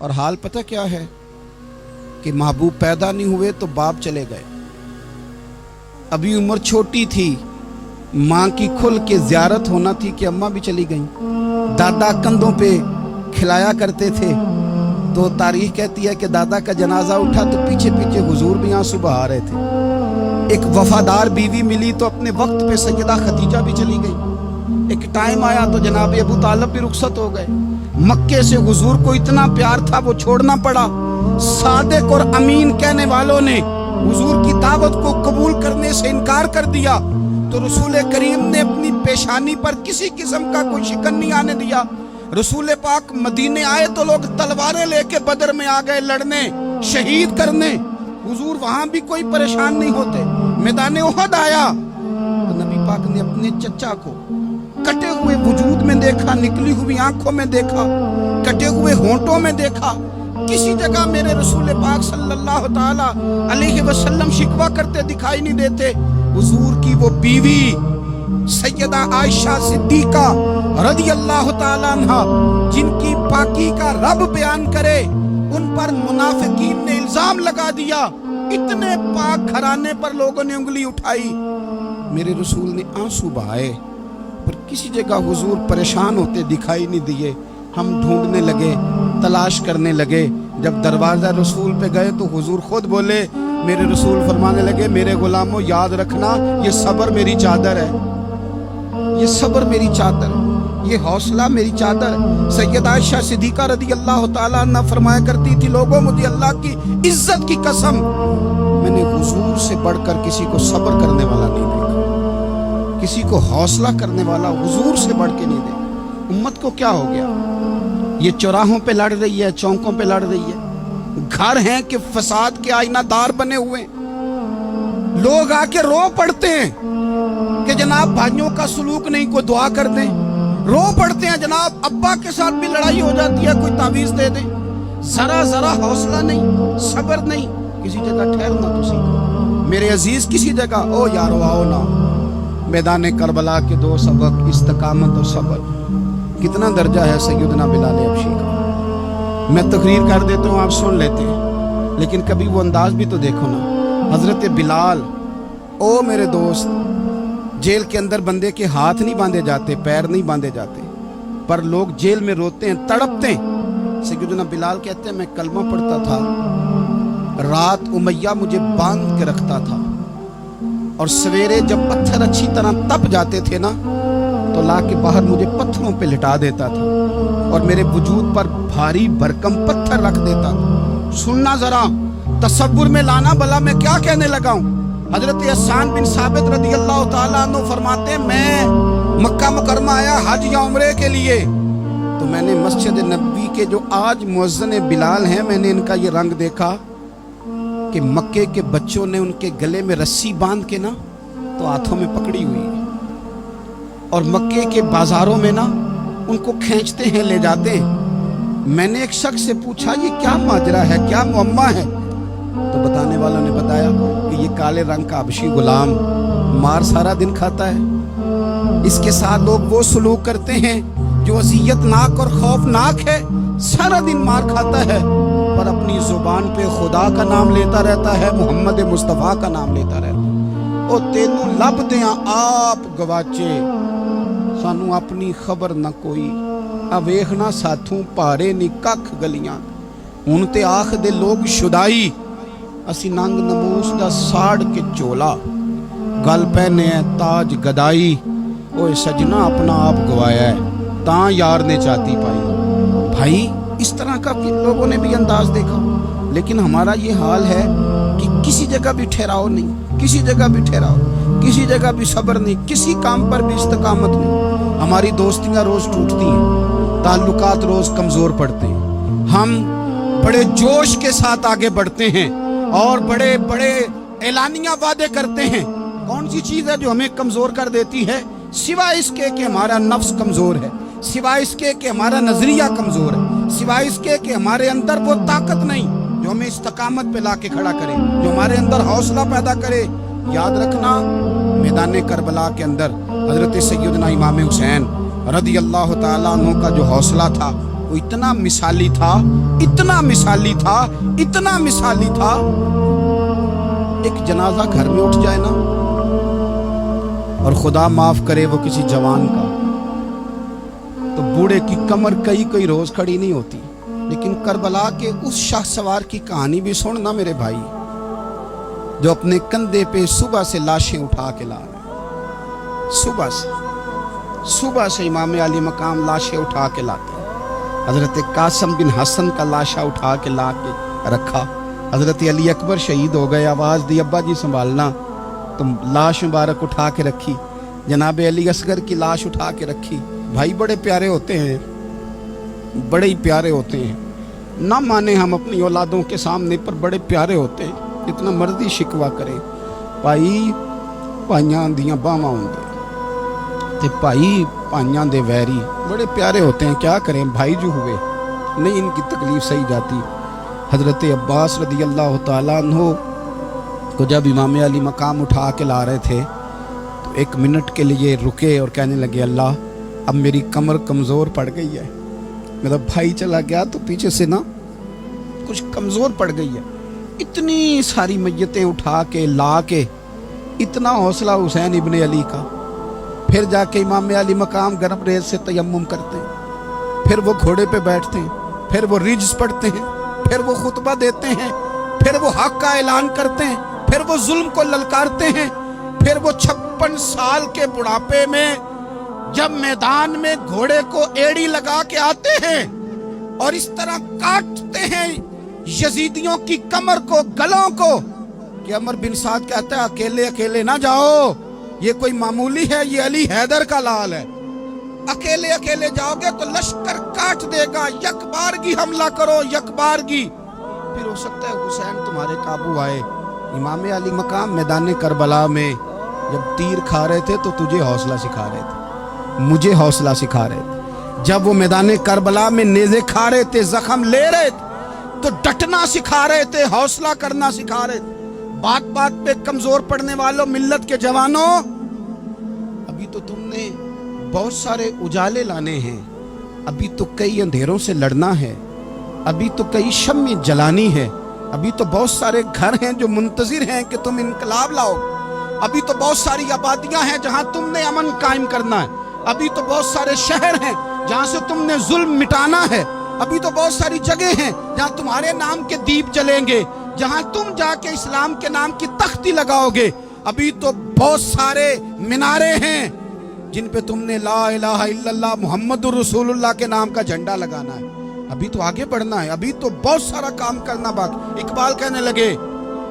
اور حال پتہ کیا ہے کہ محبوب پیدا نہیں ہوئے تو باپ چلے گئے، ابھی عمر چھوٹی تھی، ماں کی کھل کے زیارت ہونا تھی کہ اماں بھی چلی گئیں، دادا کندھوں پہ کھلایا کرتے تھے، تو تاریخ کہتی ہے کہ دادا کا جنازہ اٹھا تو پیچھے پیچھے حضور بھی آنسو بہا رہے تھے۔ ایک وفادار بیوی ملی تو اپنے وقت پہ سیدہ خدیجہ بھی چلی گئی، ایک ٹائم آیا تو جناب ابو طالب بھی رخصت ہو گئے۔ مکے سے حضور کو اتنا پیار تھا وہ چھوڑنا پڑا، صادق اور امین کہنے والوں نے حضور کی دعوت کو قبول کرنے سے انکار کر دیا، تو رسول کریم نے اپنی پیشانی پر کسی قسم کا کوئی شکن نہیں آنے دیا۔ رسول پاک مدینے آئے تو لوگ تلواریں لے کے بدر میں آ گئے لڑنے، شہید کرنے، حضور وہاں بھی کوئی پریشان نہیں ہوتے۔ میدان احد آیا تو نبی پاک نے اپنے چچا کو کٹے ہوئے وجود میں دیکھا، نکلی ہوئی آنکھوں میں دیکھا، کٹے ہوئے ہونٹوں میں دیکھا، کسی جگہ میرے رسول پاک صلی اللہ تعالی علیہ وسلم شکوہ کرتے دکھائی نہیں دیتے۔ حضور کی وہ بیوی سیدہ عائشہ صدیقہ رضی اللہ تعالی عنہ، جن کی پاکی کا رب بیان کرے، ان پر منافقین نے الزام لگا دیا، اتنے پاک گھرانے پر لوگوں نے انگلی اٹھائی، میرے رسول نے آنسو بہائے، پر کسی جگہ حضور پریشان ہوتے دکھائی نہیں دیے۔ ہم ڈھونڈنے لگے، تلاش کرنے لگے، جب دروازہ رسول پہ گئے تو حضور خود بولے، میرے رسول فرمانے لگے، میرے غلاموں یاد رکھنا یہ صبر میری چادر ہے، یہ صبر میری چادر ہے، یہ حوصلہ میری چادر ہے۔ سیدہ عائشہ صدیقہ رضی اللہ تعالیٰ عنہ فرمایا کرتی تھی، لوگوں مجھے اللہ کی عزت کی قسم، میں نے حضور سے بڑھ کر کسی کو صبر کرنے والا نہیں دیکھا، کسی کو حوصلہ کرنے والا حضور سے بڑھ کے نہیں دیکھا۔ امت کو کیا ہو گیا؟ یہ چوراہوں پہ لڑ رہی ہے، چوکوں پہ لڑ رہی ہے، گھر ہیں کہ فساد کے آئینہ دار بنے ہوئے، لوگ آ کے رو پڑتے ہیں کہ جناب بھائیوں کا سلوک نہیں، کوئی دعا کر دیں، رو پڑتے ہیں جناب ابا کے ساتھ بھی لڑائی ہو جاتی ہے، کوئی تعویذ دے دیں، ذرا حوصلہ نہیں، صبر نہیں، کسی جگہ ٹھہرنا تو سیکھو میرے عزیز، کسی جگہ او یارو آؤ نا، میدان کربلا کے دو سبق، استقامت اور صبر۔ کتنا درجہ ہے سیدنا بلال حبشی کا، میں تقریر کر دیتا ہوں آپ سن لیتے ہیں، لیکن کبھی وہ انداز بھی تو دیکھو نا۔ حضرت بلال، او میرے دوست، جیل کے اندر بندے کے ہاتھ نہیں باندھے جاتے، پیر نہیں باندھے جاتے، پر لوگ جیل میں روتے ہیں، تڑپتے ہیں۔ سیدنا بلال کہتے ہیں میں کلمہ پڑھتا تھا، رات امیہ مجھے باندھ کے رکھتا تھا، اور سویرے جب پتھر اچھی طرح تپ جاتے تھے نا تو لا کے باہر مجھے پتھروں پہ لٹا دیتا تھا، اور میرے وجود پر بھاری بھرکم پتھر رکھ دیتا تھا۔ سننا ذرا، تصور میں لانا، بھلا میں کیا کہنے لگا ہوں۔ حضرت حسان بن ثابت رضی اللہ تعالیٰ عنہ فرماتے ہیں، میں مکہ مکرمہ آیا حج یا عمرے کے لیے، تو میں نے مسجد نبوی کے جو آج مؤذن بلال ہیں، میں نے ان کا یہ رنگ دیکھا کہ مکے کے بچوں نے ان کے گلے میں رسی باندھ کے نا تو ہاتھوں میں پکڑی ہوئی ہے، اور مکے کے بازاروں میں نا ان کو کھینچتے ہیں، لے جاتے ہیں۔ میں نے ایک شخص سے پوچھا یہ کیا ماجرا ہے، کیا معمہ ہے؟ تو بتانے والوں نے بتایا کہ یہ کالے رنگ کا حبشی غلام مار سارا دن کھاتا ہے، اس کے ساتھ لوگ وہ سلوک کرتے ہیں جو اذیت ناک اور خوفناک ہے، سارا دن مار کھاتا ہے، پر اپنی زبان پہ خدا کا نام لیتا رہتا ہے، محمد مصطفیٰ کا نام لیتا رہتا ہے۔ او تینوں لب دیاں آپ گواچے، سانو اپنی خبر نہ کوئی، اویخنا ساتھوں پارے نی ککھ گلیاں، ہن تے آخ دے لوگ شدائی، اسی ننگ نموس دا ساڑ کے چولا، گل پہنے ہے تاج گدائی، اوے سجنا اپنا آپ گوایا ہے، تاں یار نے چاہتی پائی۔ بھائی اس طرح کا لوگوں نے بھی انداز دیکھا، لیکن ہمارا یہ حال ہے کہ کسی جگہ بھی ٹھہراؤ نہیں، کسی جگہ بھی ٹھہراؤ، کسی جگہ بھی صبر نہیں، کسی کام پر بھی استقامت نہیں۔ ہماری دوستیاں روز ٹوٹتی ہیں، تعلقات روز کمزور پڑتے ہیں، ہم بڑے جوش کے ساتھ آگے بڑھتے ہیں اور بڑے بڑے اعلانیہ وعدے کرتے ہیں۔ کون سی چیز ہے جو ہمیں کمزور کر دیتی ہے؟ سوائے اس کے کہ ہمارا نفس کمزور ہے، سوائے اس کے کہ ہمارا نظریہ کمزور ہے، سوائے اس کے کہ ہمارے اندر وہ طاقت نہیں جو ہمیں استقامت پہ لا کے کھڑا کرے، جو ہمارے اندر حوصلہ پیدا کرے۔ یاد رکھنا، میدان کربلا کے اندر حضرت سیدنا امام حسین رضی اللہ تعالیٰ عنہ کا جو حوصلہ تھا वो इतना मिसाली था, इतना मिसाली था, इतना मिसाली था। एक जनाजा घर में उठ जाए ना, और खुदा माफ करे वो किसी जवान का, तो बूढ़े की कमर कई कई रोज खड़ी नहीं होती। लेकिन करबला के उस शाहसवार की कहानी भी सुनना मेरे भाई, जो अपने कंधे पे सुबह से लाशें उठा के ला रहे। सुबह से इमाम अली मकाम लाशें उठा के लाते हैं। हजरत कासम बिन हसन का लाशा उठा के ला के रखा। हजरत अली अकबर शहीद हो गए, आवाज़ दी अब्बा जी संभालना, तो लाश मुबारक उठा के रखी। जनाब अली असगर की लाश उठा के रखी। भाई बड़े प्यारे होते हैं, बड़े ही प्यारे होते हैं। ना माने हम अपनी औलादों के सामने, पर बड़े प्यारे होते हैं। जितना मर्जी शिकवा करें, भाई भाइयां दियां बावां होंदे ते भाई भाइयां दे वैरी बड़े प्यारे होते हैं। क्या करें, भाई जो हुए नहीं इनकी तकलीफ सही जाती। हजरत अब्बास रदी अल्लाह तआला अन्हु को जब इमाम अली मकाम उठा के ला रहे थे, तो एक मिनट के लिए रुके और कहने लगे, अल्लाह अब मेरी कमर कमज़ोर पड़ गई है। मेरा भाई चला गया तो पीछे से ना कुछ कमज़ोर पड़ गई है। इतनी सारी मैयतें उठा के ला के, इतना हौसला हुसैन इब्ने अली का। फिर जाके इमाम अली मकाम गर्म रेत से तयम्मुम करते हैं, फिर वो घोड़े पे बैठते हैं, फिर वो रिज्स पढ़ते हैं, फिर वो खुतबा देते हैं, फिर वो हक का ऐलान करते हैं, फिर वो जुल्म को ललकारते हैं, फिर वो 56 साल के बुढ़ापे में जब मैदान में घोड़े को एड़ी लगा के आते हैं और इस तरह काटते हैं यजीदियों की कमर को, गलों को, कि अमर बिन साद कहता है अकेले अकेले ना जाओ, ये कोई मामूली है, ये अली हैदर का लाल है। अकेले अकेले जाओगे तो लश्कर काट देगा, यकबारगी हमला करो, यकबारगी। फिर हो सकता है हुसैन तुम्हारे काबू आए। इमाम अली मकाम मैदान करबला में जब तीर खा रहे थे तो तुझे हौसला सिखा रहे थे, मुझे हौसला सिखा रहे थे। जब वो मैदान करबला में नेज़े खा रहे थे, जख्म ले रहे थे, तो डटना सिखा रहे थे, हौसला करना सिखा रहे थे। बात बात पे कमजोर पड़ने वालों, मिल्लत के जवानों, अभी तो तुमने बहुत सारे उजाले लाने हैं, अभी तो कई अंधेरों से लड़ना है, अभी तो कई शम्में जलानी है, अभी तो बहुत सारे घर हैं जो मुंतजिर हैं कि तुम इनकलाब लाओ, अभी तो बहुत सारी आबादियां हैं जहां तुमने अमन कायम करना है, अभी तो बहुत सारे शहर हैं जहां से तुमने जुल्म मिटाना है, अभी तो बहुत सारी जगह हैं जहां तुम्हारे नाम के दीप जलेंगे, जहां तुम जाके इस्लाम के नाम की तख्ती लगाओगे। अभी तो बहुत सारे मीनारे हैं जिन पे तुमने ला इलाहा इल्लल्लाह मुहम्मदुर रसूलुल्लाह के नाम का झंडा लगाना है। अभी तो आगे बढ़ना है, अभी तो बहुत सारा काम करना बाकी। इकबाल कहने लगे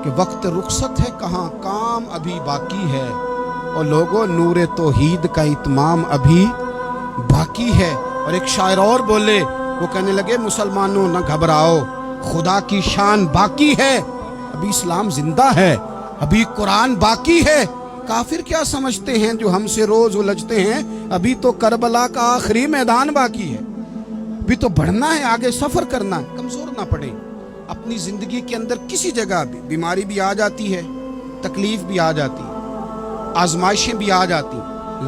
कि वक्त रुखसत है कहाँ, काम अभी बाकी है, और लोगों नूरे तौहीद का इत्माम अभी बाकी है। और एक शायर और बोले, वो कहने लगे मुसलमानों न घबराओ, खुदा की शान बाकी है, अभी इस्लाम जिंदा है, अभी कुरान बाकी है। काफिर क्या समझते हैं जो हमसे रोज उलझते हैं, अभी तो करबला का आखिरी मैदान बाकी है, अभी तो बढ़ना है, आगे सफर करना है, कमजोर ना पड़े। अपनी जिंदगी के अंदर किसी जगह भी बीमारी भी आ जाती है, तकलीफ भी आ जाती है, आजमाइशें भी आ जाती,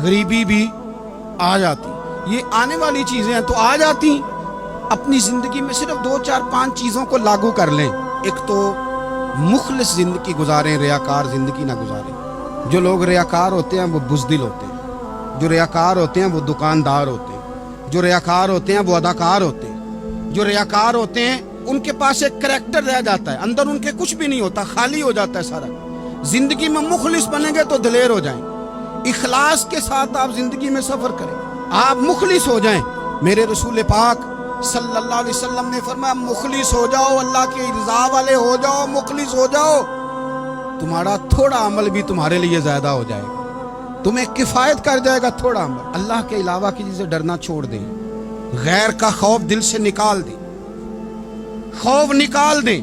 गरीबी भी आ जाती, ये आने वाली चीजें हैं तो आ जाती। अपनी जिंदगी में सिर्फ 2 4 5 चीजों को लागू कर लें। एक तो मुखलिस जिंदगी गुजारें, रियाकार जिंदगी ना गुजारें। जो लोग रियाकार होते हैं वो बुज़दिल होते हैं, जो रियाकार होते हैं वो दुकानदार होते हैं, जो रियाकार होते हैं वो अदाकार होते हैं, जो रियाकार होते हैं उनके पास एक करैक्टर रह जाता है, अंदर उनके कुछ भी नहीं होता, खाली हो जाता है सारा। जिंदगी में मुखलिस बनेंगे तो दिलेर हो जाएंगे। इखलास के साथ आप जिंदगी में सफर करें, आप मुखलिस हो जाएं। मेरे रसूल पाक सल्लल्लाहु अलैहि वसल्लम ने फरमाया मुखलिस हो जाओ, अल्लाह की रज़ा वाले हो जाओ, मुखलिस हो जाओ, तुम्हारा थोड़ा अमल भी तुम्हारे लिए ज्यादा हो जाएगा, तुम्हें किफायत कर जाएगा थोड़ा अमल। अल्लाह के अलावा किसी से डरना छोड़ दें, गैर का खौफ दिल से निकाल दें, खौफ निकाल दें,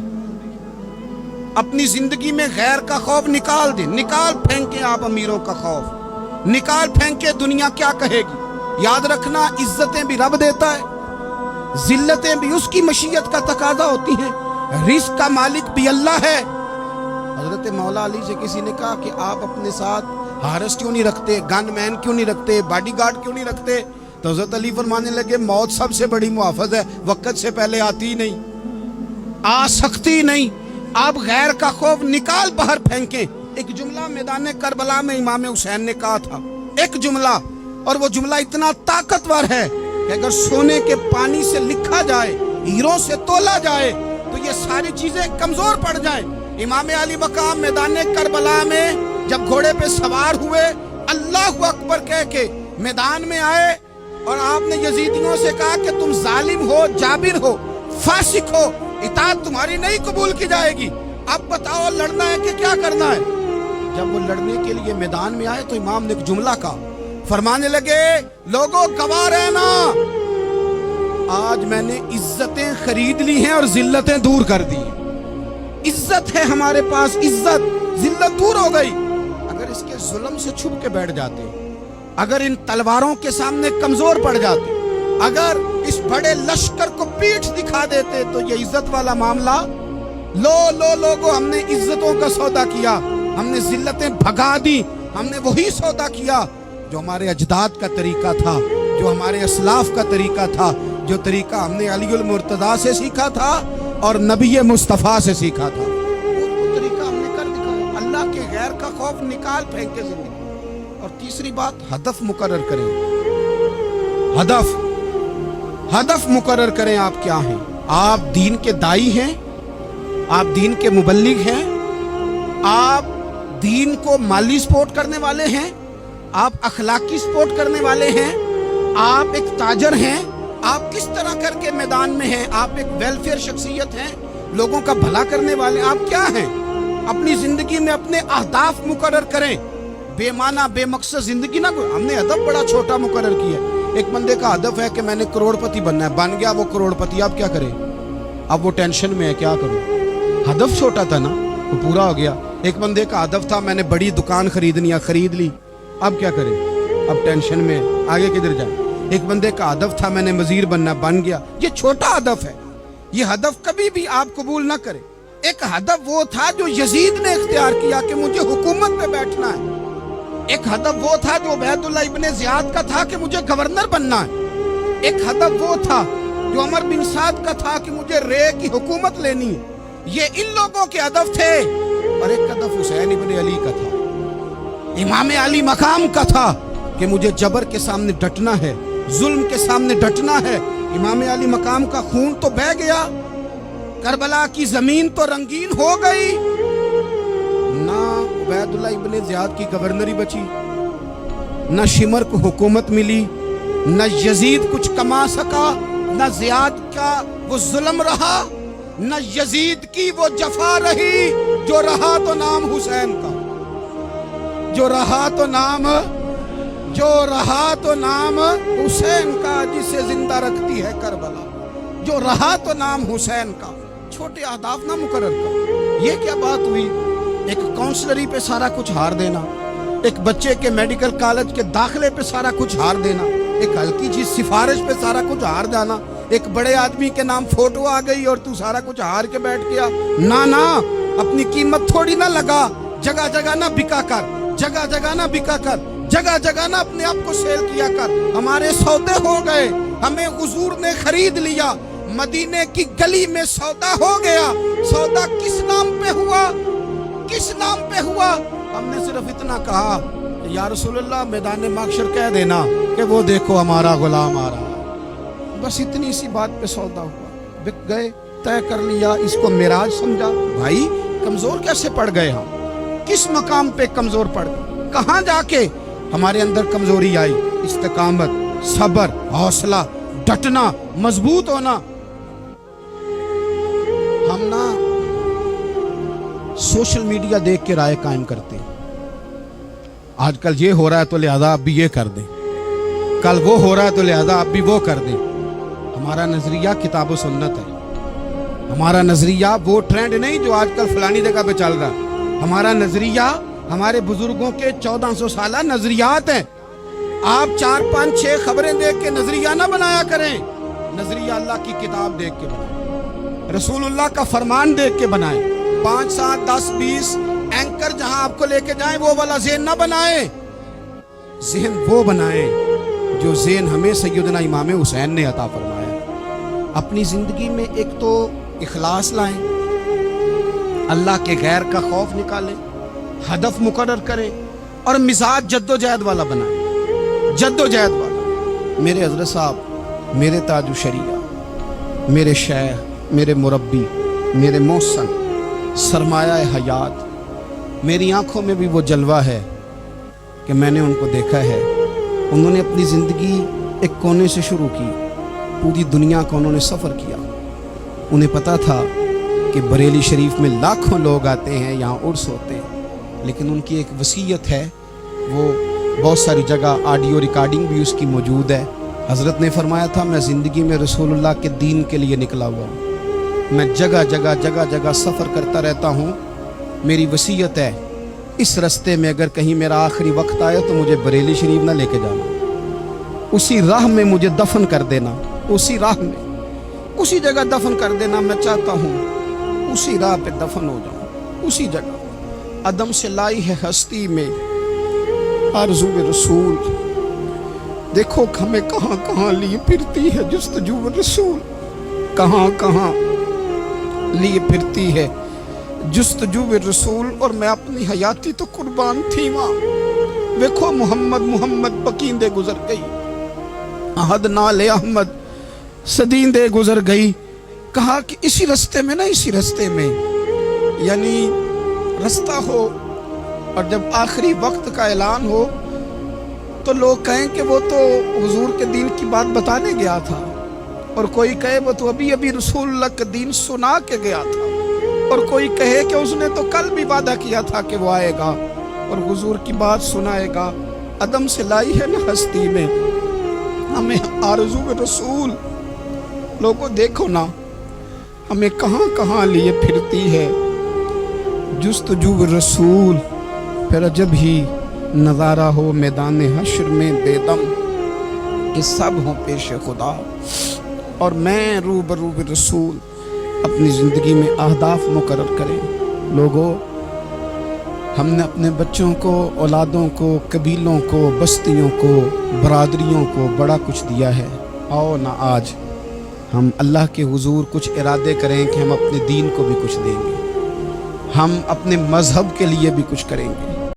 अपनी जिंदगी में गैर का खौफ निकाल दें। निकाल फेंके आप अमीरों का खौफ, निकाल फेंके दुनिया क्या कहेगी। याद रखना इज्जतें भी रब देता है, जिल्लतें भी उसकी मशीयत का तकाजा होती हैं, रिस्क का मालिक भी अल्लाह है। हजरत मौला अली से किसी ने कहा कि आप अपने साथ हारस क्यों नहीं रखते, गन मैन क्यों नहीं रखते, बॉडीगार्ड क्यों नहीं रखते। तो हज़रत अली फरमाने लगे मौत सबसे बड़ी मुआफ़ज़ है, वक़्त से पहले आती नहीं, आ सकती नहीं। आप गैर का खौफ निकाल बाहर फेंकें। एक जुमला मैदान करबला में इमाम हुसैन ने कहा था, एक जुमला, और वो जुमला इतना ताकतवर है कि अगर सोने के पानी से लिखा जाए, हीरों से तोला जाए, तो ये सारी चीजें कमजोर पड़ जाएं। इमाम अली मकाम मैदान करबला में जब घोड़े पे सवार हुए, अल्लाहु अकबर कह के मैदान में आए, और आपने यजीदियों से कहा कि तुम जालिम हो, जाबिर हो, फासिक हो, इताअत तुम्हारी नहीं कबूल की जाएगी, अब बताओ लड़ना है कि क्या करना है। जब वो लड़ने के लिए मैदान में आए तो इमाम ने एक जुमला कहा, फरमाने लगे लोगों गवाह रहना, आज मैंने इज्जतें खरीद ली हैं और जिल्लतें दूर कर दी। इज्जत है हमारे पास, इज्जत, जिल्लत दूर हो गई। अगर इसके जुल्म से छुप के बैठ जाते, अगर इन तलवारों के सामने कमजोर पड़ जाते, अगर इस बड़े लश्कर को पीठ दिखा देते, तो ये इज्जत वाला मामला, लोगों हमने इज्जतों का सौदा किया, हमने जिल्लतें भगा दी, हमने वही सौदा किया जो हमारे अजदाद का तरीका था, जो हमारे असलाफ का तरीका था, जो तरीका हमने अलीउल मुर्तदा से सीखा था और नबी मुस्तफ़ा से सीखा था, वो तरीका हमने कर दिखाया। अल्लाह के गैर का खौफ निकाल फेंके जिंदगी। और तीसरी बात, हदफ मुकर्रर करें। हदफ मुकर्रर करें। आप क्या हैं? आप दीन के दाई हैं, आप दीन के मुबल्लिग हैं, आप दीन को माली सपोर्ट करने वाले हैं, आप अखलाकी सपोर्ट करने वाले हैं, आप एक ताजर हैं, आप किस तरह करके मैदान में हैं, आप एक वेलफेयर शख्सियत हैं, लोगों का भला करने वाले, आप क्या हैं? अपनी जिंदगी में अपने अहदाफ मुकर्रर करें। बेमाना बेमकसद जिंदगी ना, हमने हदफ बड़ा छोटा मुकर्रर किया। एक बंदे का हदफ है कि मैंने करोड़पति बनना है, बन गया वो करोड़पति, अब क्या करे? अब वो टेंशन में है, क्या करूं? हदफ छोटा था ना, वो पूरा हो गया। एक बंदे का हदफ था मैंने बड़ी दुकान खरीदनी है, खरीद ली, अब क्या करे? अब टेंशन में है, आगे किधर जाए? एक बंदे का हदफ था मैंने वजीर बनना, बन गया, ये छोटा हदफ है, ये हदफ कभी भी आप कबूल ना करें। एक हदफ वो था जो यजीद ने इख्तियार किया कि मुझे हुकूमत पे बैठना है। एक हदफ वो था जो उबैदुल्लाह इब्ने ज़ियाद का था कि मुझे गवर्नर बनना है। एक हदफ वो था जो उमर बिन साद का था कि मुझे रे की हुकूमत लेनी है। ये इन लोगों के हदफ थे। और एक हदफ हुसैन इब्ने अली का था, इमाम अली मकाम का था कि मुझे जबर के सामने डटना है, जुल्म के सामने डटना है। इमाम अली मकाम का खून तो बह गया, करबला की जमीन तो रंगीन हो गई, ना उबैदुल्लाह इब्ने ज़ियाद की गवर्नरी बची, ना शिमर को हुकूमत मिली, न यजीद कुछ कमा सका, न ज़ियाद का वो जुल्म रहा, न यजीद की वो जफा रही। जो रहा तो नाम हुसैन का, जो रहा तो नाम हुसैन का, जिसे जिंदा रखती है करबला, जो रहा तो नाम हुसैन का। छोटे अहदाफ ना मुकर्रर कर। ये क्या बात हुई? एक काउंसलरी पे सारा कुछ हार देना, एक बच्चे के मेडिकल कॉलेज के दाखिले पे सारा कुछ हार देना, एक हल्की चीज सिफारिश पे सारा कुछ हार जाना, एक बड़े आदमी के नाम फोटो आ गई और तू सारा कुछ हार के बैठ गया। ना, अपनी कीमत थोड़ी ना लगा, जगह जगह ना बिका कर, जगह जगह ना बिका कर, जगह जगह ना अपने आप को सेल किया कर। हमारे सौदे हो गए, हमें हुजूर ने खरीद लिया, मदीने की गली में सौदा हो गया। सौदा किस नाम पे हुआ? किस नाम पे हुआ? हमने सिर्फ इतना कहा, या रसूलल्लाह मैदान माशर कह देना कि वो देखो हमारा गुलाम आ रहा है। बस इतनी सी बात पे सौदा हुआ, बिक गए, तय कर लिया, इसको मिराज समझा। भाई कमजोर कैसे पड़ गए हम? किस मकाम पे कमजोर पड़ गए? कहां जाके हमारे अंदर कमजोरी आई? इस्तिकामत, सब्र, हौसला, डटना, मजबूत होना। हम ना सोशल मीडिया देख के राय कायम करते हैं। आजकल ये हो रहा है तो लिहाजा आप भी ये कर दें, कल वो हो रहा है तो लिहाजा आप भी वो कर दें। हमारा नजरिया किताब और सुन्नत है। हमारा नजरिया वो ट्रेंड नहीं जो आजकल फलानी जगह पे चल रहा है। हमारा नजरिया हमारे बुजुर्गों के 1400 साल नजरियात हैं। आप 4, 5, 6 खबरें देख के नजरिया ना बनाया करें। नजरिया अल्लाह की किताब देख के बनाए, रसूलुल्लाह का फरमान देख के बनाए। 5, 7, 10, 20 एंकर जहां आपको लेके जाएं वो वाला ज़हन ना बनाए। ज़हन वो बनाए جو ذہن ہمیں سیدنا امام حسین نے عطا فرمایا۔ اپنی زندگی میں ایک تو اخلاص لائیں، اللہ کے غیر کا خوف نکالیں، ہدف مقرر کریں اور مزاج جد و جہد والا بنائیں، جد و جہد والا۔ میرے حضرت صاحب، میرے تاج الشریعہ، میرے شیخ، میرے مربی، میرے محسن، سرمایہ حیات، میری آنکھوں میں بھی وہ جلوہ ہے کہ میں نے ان کو دیکھا ہے۔ انہوں نے اپنی زندگی ایک کونے سے شروع کی، پوری دنیا کا انہوں نے سفر کیا۔ انہیں پتا تھا کہ بریلی شریف میں لاکھوں لوگ آتے ہیں، یہاں عرس ہوتے ہیں، لیکن ان کی ایک وصیت ہے، وہ بہت ساری جگہ آڈیو ریکارڈنگ بھی اس کی موجود ہے۔ حضرت نے فرمایا تھا، میں زندگی میں رسول اللہ کے دین کے لیے نکلا ہوا ہوں، میں جگہ جگہ سفر کرتا رہتا ہوں۔ میری وصیت ہے، اس رستے میں اگر کہیں میرا آخری وقت آئے تو مجھے بریلی شریف نہ لے کے جانا، اسی راہ میں مجھے دفن کر دینا، اسی راہ میں، اسی جگہ دفن کر دینا۔ میں چاہتا ہوں اسی راہ پہ دفن ہو جاؤں، اسی جگہ۔ عدم سے لائی ہے ہستی میں آرزو رسول، دیکھو ہمیں کہاں کہاں لیے پھرتی ہے جستجو رسول، کہاں کہاں لیے پھرتی ہے جستجو رسول، اور میں اپنی حیاتی تو قربان تھی وہاں۔ دیکھو محمد پکیندے گزر گئی، احد نال احمد صدیندے گزر گئی۔ کہا کہ اسی رستے میں نا، اسی رستے میں، یعنی رستہ ہو اور جب آخری وقت کا اعلان ہو تو لوگ کہیں کہ وہ تو حضور کے دین کی بات بتانے گیا تھا، اور کوئی کہے وہ تو ابھی رسول اللہ کا دین سنا کے گیا تھا، اور کوئی کہے کہ اس نے تو کل بھی وعدہ کیا تھا کہ وہ آئے گا اور حضور کی بات سنائے گا۔ عدم سے لائی ہے نا ہستی میں ہمیں آرزو رسول، لوگوں دیکھو نا ہمیں کہاں کہاں لیے پھرتی ہے جستجو رسول۔ پھر عجب ہی نظارہ ہو میدان حشر میں بے دم، کہ سب ہوں پیش خدا اور میں روبرو رسول۔ اپنی زندگی میں اہداف مقرر کریں لوگوں۔ ہم نے اپنے بچوں کو، اولادوں کو، قبیلوں کو، بستیوں کو، برادریوں کو بڑا کچھ دیا ہے۔ آؤ نہ آج ہم اللہ کے حضور کچھ ارادے کریں کہ ہم اپنے دین کو بھی کچھ دیں گے، ہم اپنے مذہب کے لیے بھی کچھ کریں گے۔